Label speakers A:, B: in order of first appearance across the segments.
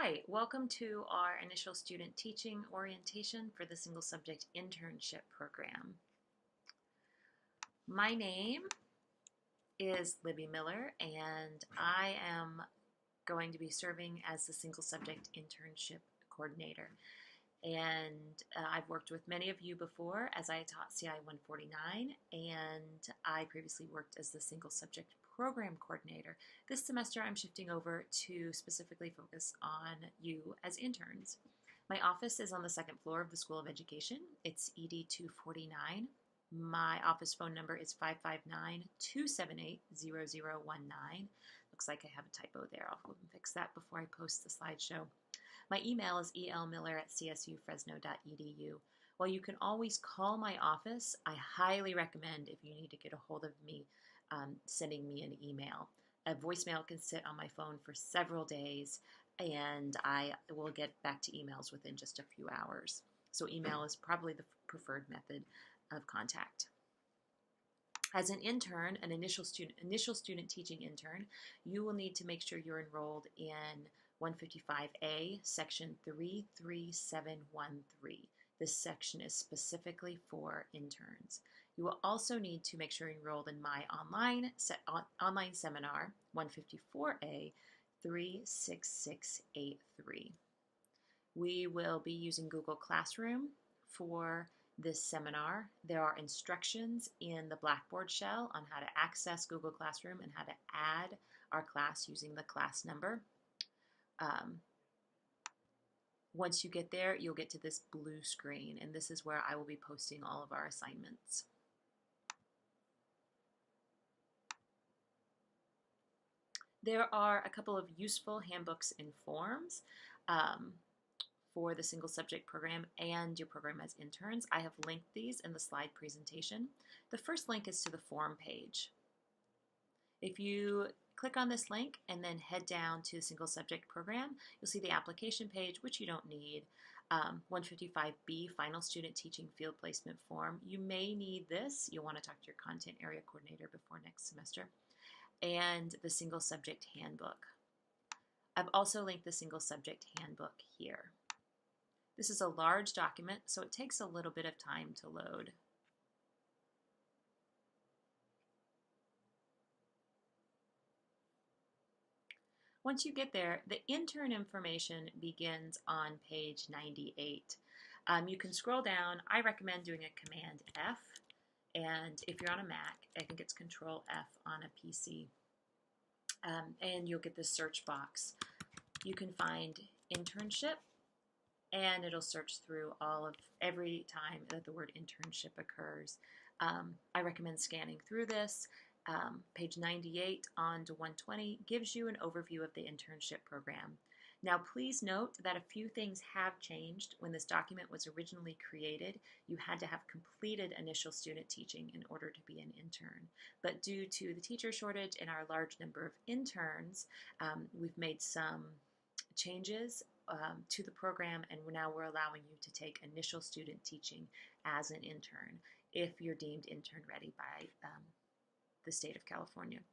A: Hi, welcome to our initial student teaching orientation for the single subject internship program. My name is Libby Miller and I am going to be serving as the single subject internship coordinator. And I've worked with many of you before as I taught CI 149, and I previously worked as the single subject program coordinator. This semester I'm shifting over to specifically focus on you as interns. My office is on the second floor of the School of Education. It's ED 249. My office phone number is 559-278-0019. Looks like I have a typo there. I'll go and fix that before I post the slideshow. My email is elmiller@csufresno.edu. While you can always call my office, I highly recommend, if you need to get a hold of me, sending me an email. A voicemail can sit on my phone for several days, and I will get back to emails within just a few hours. So email is probably the preferred method of contact. As an intern, an initial student teaching intern, you will need to make sure you're enrolled in 155A, section 33713. This section is specifically for interns. You will also need to make sure you're enrolled in my online seminar, 154A, 36683. We will be using Google Classroom for this seminar. There are instructions in the Blackboard shell on how to access Google Classroom and how to add our class using the class number. Once you get there, you'll get to this blue screen, and this is where I will be posting all of our assignments. There are a couple of useful handbooks and forms for the single subject program and your program as interns. I have linked these in the slide presentation. The first link is to the form page. If you click on this link and then head down to the single subject program, you'll see the application page, which you don't need. 155B, final student teaching field placement form. You may need this. You'll want to talk to your content area coordinator before next semester. And the single subject handbook. I've also linked the single subject handbook here. This is a large document, so it takes a little bit of time to load. Once you get there, the intern information begins on page 98. You can scroll down. I recommend doing a Command F, and if you're on a Mac, I think it's Control F on a PC, and you'll get this search box. You can find internship, and it'll search through every time that the word internship occurs. I recommend scanning through this. Page 98 on to 120 gives you an overview of the internship program. Now please note that a few things have changed. When this document was originally created, you had to have completed initial student teaching in order to be an intern. But due to the teacher shortage and our large number of interns, we've made some changes to the program, and now we're allowing you to take initial student teaching as an intern if you're deemed intern ready by the state of California.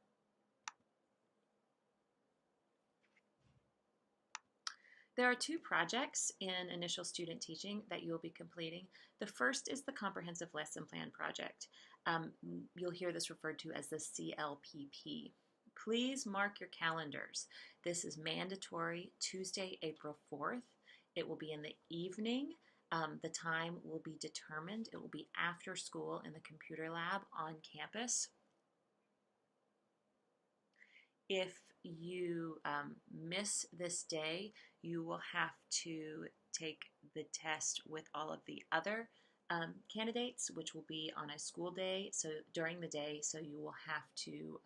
A: There are two projects in initial student teaching that you'll be completing. The first is the Comprehensive Lesson Plan Project. You'll hear this referred to as the CLPP. Please mark your calendars. This is mandatory Tuesday, April 4th. It will be in the evening. The time will be determined. It will be after school in the computer lab on campus. If you miss this day, you will have to take the test with all of the other candidates, which will be on a school day, so during the day, so you will have to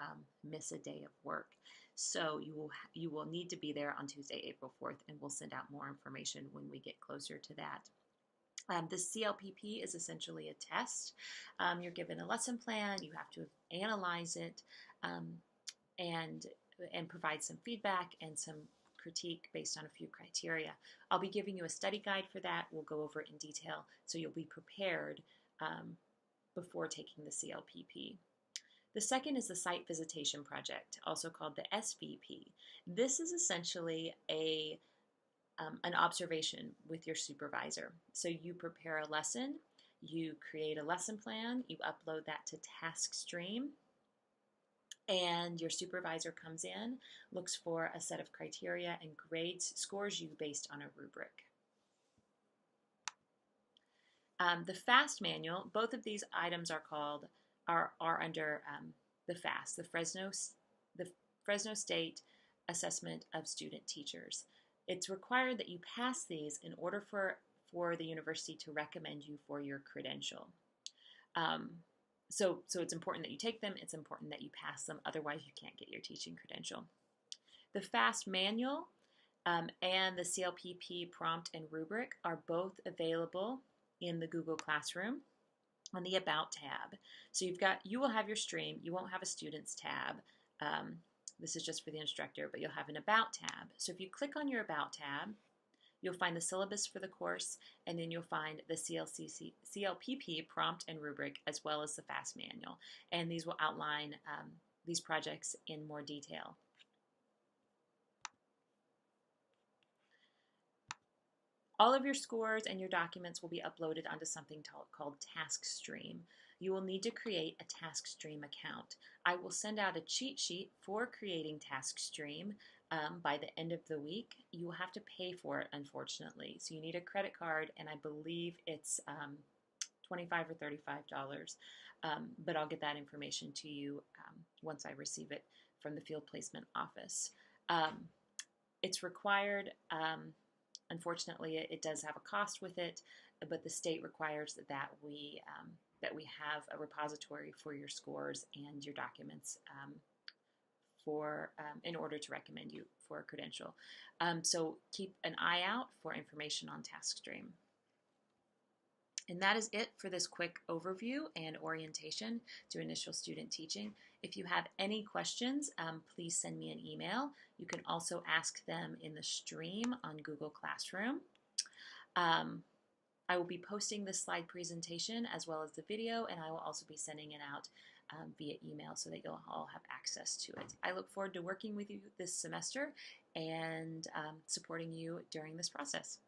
A: miss a day of work. So you will need to be there on Tuesday, April 4th, and we'll send out more information when we get closer to that. The CLPP is essentially a test. You're given a lesson plan, you have to analyze it, and provide some feedback and some critique based on a few criteria. I'll be giving you a study guide for that. We'll go over it in detail so you'll be prepared before taking the CLPP. The second is the Site Visitation Project, also called the SVP. This is essentially a an observation with your supervisor. So you prepare a lesson, you create a lesson plan, you upload that to TaskStream, and your supervisor comes in, looks for a set of criteria, and scores you based on a rubric. The FAST manual, both of these items are under the FAST, the Fresno State Assessment of Student Teachers. It's required that you pass these in order for the university to recommend you for your credential. So it's important that you take them. It's important that you pass them. Otherwise, you can't get your teaching credential. The FAST manual and the CLPP prompt and rubric are both available in the Google Classroom on the About tab. So you will have your stream. You won't have a Students tab. This is just for the instructor, but you'll have an About tab. So if you click on your About tab, you'll find the syllabus for the course, and then you'll find the CLPP prompt and rubric, as well as the FAST manual. And these will outline these projects in more detail. All of your scores and your documents will be uploaded onto something called TaskStream. You will need to create a TaskStream account. I will send out a cheat sheet for creating TaskStream by the end of the week. You will have to pay for it, unfortunately. So you need a credit card, and I believe it's $25 or $35. But I'll get that information to you once I receive it from the field placement office. It's required. Unfortunately, it does have a cost with it, but the state requires that we have a repository for your scores and your documents in order to recommend you for a credential. So keep an eye out for information on TaskStream. And that is it for this quick overview and orientation to initial student teaching. If you have any questions, please send me an email. You can also ask them in the stream on Google Classroom. I will be posting this slide presentation as well as the video, and I will also be sending it out via email so that you'll all have access to it. I look forward to working with you this semester and supporting you during this process.